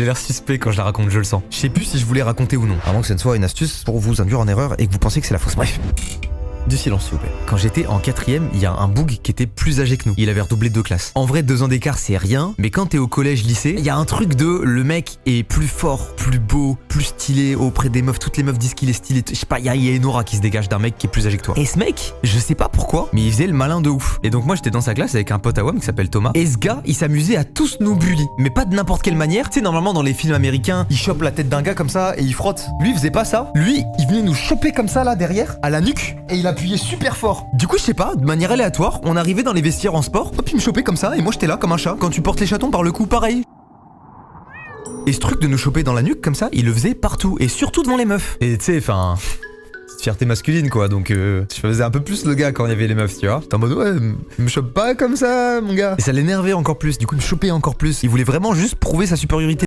J'ai l'air suspect quand je la raconte, je le sens. Je sais plus si je voulais raconter ou non. Avant que ce ne soit une astuce pour vous induire en erreur et que vous pensiez que c'est la fausse. Bref. Du silence, s'il vous plaît. Quand j'étais en 4ème, il y a un boug qui était plus âgé que nous. Il avait redoublé 2 classes. En vrai, 2 ans d'écart, c'est rien. Mais quand t'es au collège, lycée, il y a un truc de le mec est plus fort, plus beau, plus stylé auprès des meufs. Toutes les meufs disent qu'il est stylé. Je sais pas, il y a une aura qui se dégage d'un mec qui est plus âgé que toi. Et ce mec, je sais pas pourquoi, mais il faisait le malin de ouf. Et donc moi, j'étais dans sa classe avec un pote à WAM qui s'appelle Thomas. Et ce gars, il s'amusait à tous nous bully. Mais pas de n'importe quelle manière. Tu sais, normalement, dans les films américains, il chope la tête d'un gars comme ça et il frotte. Lui, il faisait pas ça. Lui, il venait nous choper comme ça là derrière, à la nuque, et il appuyait super fort. Du coup, je sais pas, de manière aléatoire, on arrivait dans les vestiaires en sport, hop, il me chopait comme ça, et moi j'étais là comme un chat. Quand tu portes les chatons par le cou, pareil. Et ce truc de nous choper dans la nuque comme ça, il le faisait partout, et surtout devant les meufs. Et tu sais, enfin... fierté masculine quoi, donc je faisais un peu plus le gars quand il y avait les meufs, tu vois. J'étais en mode ouais, me chope pas comme ça mon gars. Et ça l'énervait encore plus, du coup il me chopait encore plus. Il voulait vraiment juste prouver sa supériorité.